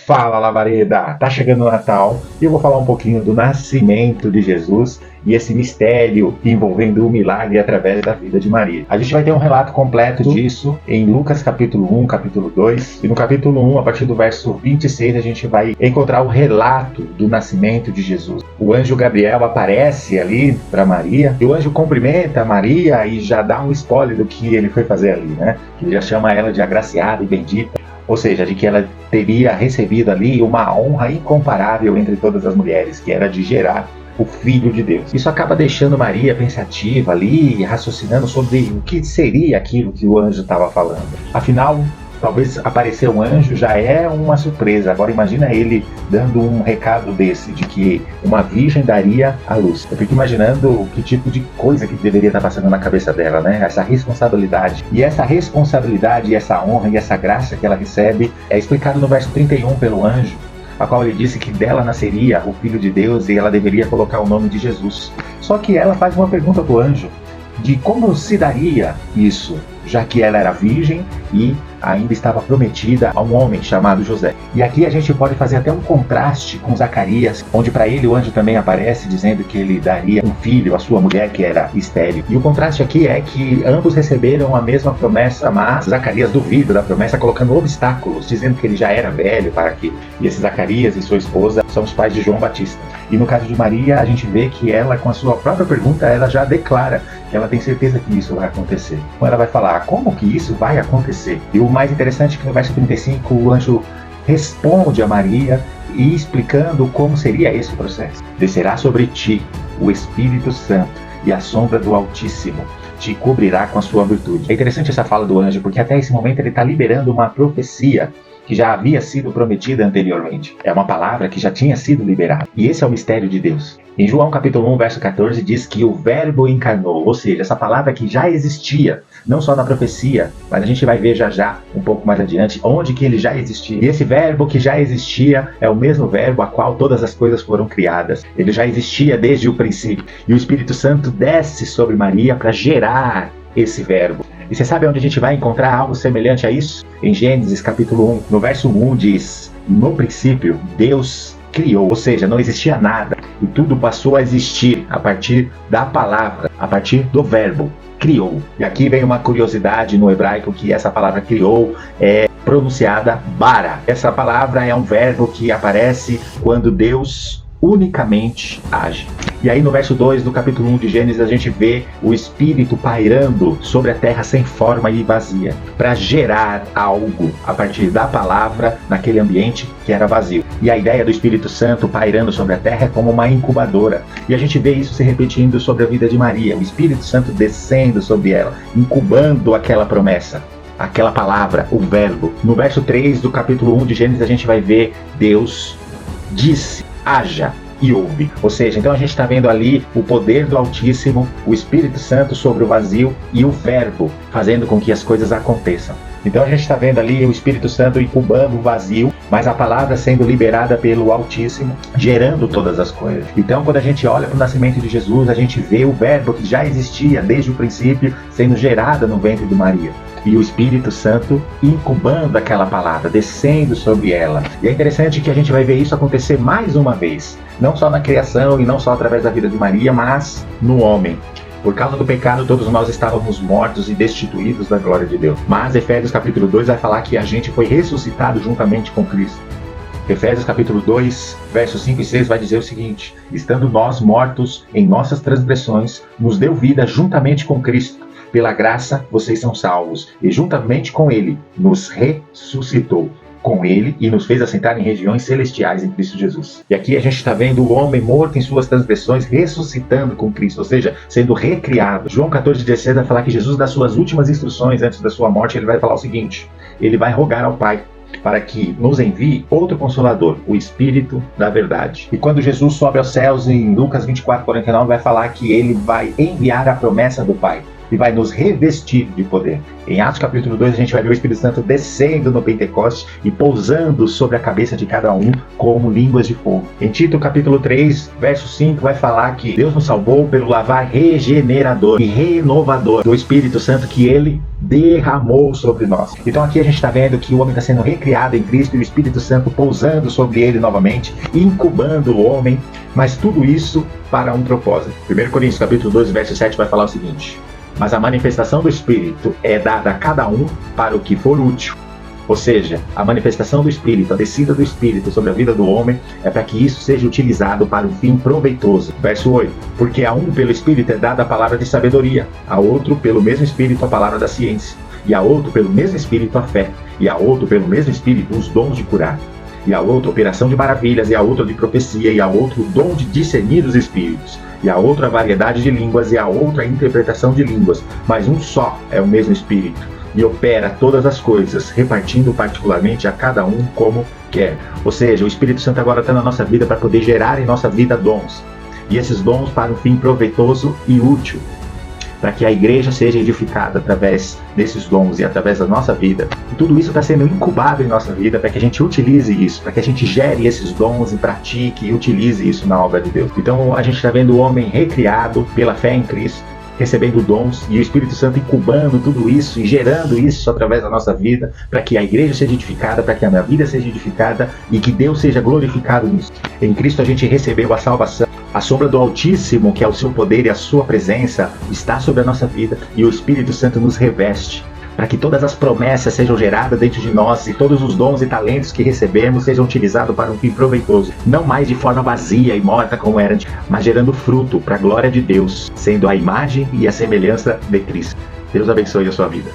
Fala, Lavareda! Tá chegando o Natal e eu vou falar um pouquinho do nascimento de Jesus e esse mistério envolvendo o milagre através da vida de Maria. A gente vai ter um relato completo disso em Lucas capítulo 1, capítulo 2. E no capítulo 1, a partir do verso 26, a gente vai encontrar o relato do nascimento de Jesus. O anjo Gabriel aparece ali para Maria e o anjo cumprimenta Maria e já dá um spoiler do que ele foi fazer ali, né? Ele já chama ela de agraciada e bendita. Ou seja, de que ela teria recebido ali uma honra incomparável entre todas as mulheres, que era de gerar o Filho de Deus. Isso acaba deixando Maria pensativa ali, raciocinando sobre o que seria aquilo que o anjo estava falando. Afinal, talvez aparecer um anjo já é uma surpresa. Agora imagina ele dando um recado desse, de que uma virgem daria à luz. Eu fico imaginando que tipo de coisa que deveria estar passando na cabeça dela, né? Essa responsabilidade. E essa responsabilidade, essa honra e essa graça que ela recebe é explicado no verso 31 pelo anjo, a qual ele disse que dela nasceria o Filho de Deus e ela deveria colocar o nome de Jesus. Só que ela faz uma pergunta para o anjo de como se daria isso, já que ela era virgem e ainda estava prometida a um homem chamado José. E aqui a gente pode fazer até um contraste com Zacarias, onde para ele o anjo também aparece dizendo que ele daria um filho à sua mulher que era estéril. E o contraste aqui é que ambos receberam a mesma promessa, mas Zacarias duvida da promessa, colocando obstáculos, dizendo que ele já era velho para aquilo. E esse Zacarias e sua esposa são os pais de João Batista. E no caso de Maria, a gente vê que ela, com a sua própria pergunta, ela já declara que ela tem certeza que isso vai acontecer. Então ela vai falar, como que isso vai acontecer? E o mais interessante é que no verso 35 o anjo responde a Maria e explicando como seria esse processo. Descerá sobre ti o Espírito Santo e a sombra do Altíssimo te cobrirá com a sua virtude. É interessante essa fala do anjo, porque até esse momento ele está liberando uma profecia que já havia sido prometida anteriormente. É uma palavra que já tinha sido liberada. E esse é o mistério de Deus. Em João capítulo 1, verso 14, diz que o Verbo encarnou, ou seja, essa palavra que já existia, não só na profecia, mas a gente vai ver já, um pouco mais adiante, onde que ele já existia. E esse verbo que já existia é o mesmo verbo a qual todas as coisas foram criadas. Ele já existia desde o princípio. E o Espírito Santo desce sobre Maria para gerar esse verbo. E você sabe onde a gente vai encontrar algo semelhante a isso? Em Gênesis capítulo 1, no verso 1 diz, no princípio Deus criou, ou seja, não existia nada e tudo passou a existir a partir da palavra, a partir do verbo, criou. E aqui vem uma curiosidade no hebraico, que essa palavra criou é pronunciada bara. Essa palavra é um verbo que aparece quando Deus unicamente age. E aí no verso 2 do capítulo 1 de Gênesis a gente vê o Espírito pairando sobre a terra sem forma e vazia, para gerar algo a partir da palavra naquele ambiente que era vazio. E a ideia do Espírito Santo pairando sobre a terra é como uma incubadora. E a gente vê isso se repetindo sobre a vida de Maria, o Espírito Santo descendo sobre ela, incubando aquela promessa, aquela palavra, o verbo. No verso 3 do capítulo 1 de Gênesis a gente vai ver Deus disse, haja e ouve. Ou seja, então a gente está vendo ali o poder do Altíssimo, o Espírito Santo sobre o vazio e o verbo fazendo com que as coisas aconteçam. Então a gente está vendo ali o Espírito Santo incubando o vazio, mas a palavra sendo liberada pelo Altíssimo, gerando todas as coisas. Então quando a gente olha para o nascimento de Jesus, a gente vê o verbo que já existia desde o princípio sendo gerado no ventre de Maria. E o Espírito Santo incubando aquela palavra, descendo sobre ela. E é interessante que a gente vai ver isso acontecer mais uma vez. Não só na criação e não só através da vida de Maria, mas no homem. Por causa do pecado, todos nós estávamos mortos e destituídos da glória de Deus. Mas Efésios capítulo 2 vai falar que a gente foi ressuscitado juntamente com Cristo. Efésios capítulo 2, versos 5 e 6 vai dizer o seguinte: estando nós mortos em nossas transgressões, nos deu vida juntamente com Cristo. Pela graça, vocês são salvos, e juntamente com Ele, nos ressuscitou com Ele e nos fez assentar em regiões celestiais em Cristo Jesus. E aqui a gente está vendo o homem morto em suas transgressões, ressuscitando com Cristo, ou seja, sendo recriado. João 14,16 vai falar que Jesus, das suas últimas instruções antes da sua morte, ele vai falar o seguinte: ele vai rogar ao Pai para que nos envie outro Consolador, o Espírito da Verdade. E quando Jesus sobe aos céus, em Lucas 24:49, vai falar que ele vai enviar a promessa do Pai. e vai nos revestir de poder. Em Atos capítulo 2 a gente vai ver o Espírito Santo descendo no Pentecoste e pousando sobre a cabeça de cada um como línguas de fogo. Em Tito capítulo 3, verso 5 vai falar que Deus nos salvou pelo lavar regenerador e renovador do Espírito Santo que Ele derramou sobre nós. Então aqui a gente está vendo que o homem está sendo recriado em Cristo e o Espírito Santo pousando sobre ele novamente, incubando o homem, mas tudo isso para um propósito. 1 Coríntios capítulo 12, verso 7 vai falar o seguinte: mas a manifestação do Espírito é dada a cada um para o que for útil. Ou seja, a manifestação do Espírito, a descida do Espírito sobre a vida do homem é para que isso seja utilizado para um fim proveitoso. Verso 8: porque a um pelo Espírito é dada a palavra de sabedoria, a outro pelo mesmo Espírito a palavra da ciência, e a outro pelo mesmo Espírito a fé, e a outro pelo mesmo Espírito os dons de curar, e a outra operação de maravilhas, e a outra de profecia, e a outra o dom de discernir os espíritos, e a outra a variedade de línguas, e a outra a interpretação de línguas. Mas um só é o mesmo Espírito, e opera todas as coisas, repartindo particularmente a cada um como quer. Ou seja, o Espírito Santo agora está na nossa vida para poder gerar em nossa vida dons, e esses dons para um fim proveitoso e útil, para que a igreja seja edificada através desses dons e através da nossa vida. E tudo isso está sendo incubado em nossa vida para que a gente utilize isso, para que a gente gere esses dons e pratique e utilize isso na obra de Deus. Então a gente está vendo o homem recriado pela fé em Cristo, recebendo dons, e o Espírito Santo incubando tudo isso e gerando isso através da nossa vida, para que a igreja seja edificada, para que a minha vida seja edificada e que Deus seja glorificado nisso. Em Cristo a gente recebeu a salvação. A sombra do Altíssimo, que é o seu poder e a sua presença, está sobre a nossa vida, e o Espírito Santo nos reveste, para que todas as promessas sejam geradas dentro de nós e todos os dons e talentos que recebemos sejam utilizados para um fim proveitoso, não mais de forma vazia e morta como era, mas gerando fruto para a glória de Deus, sendo a imagem e a semelhança de Cristo. Deus abençoe a sua vida.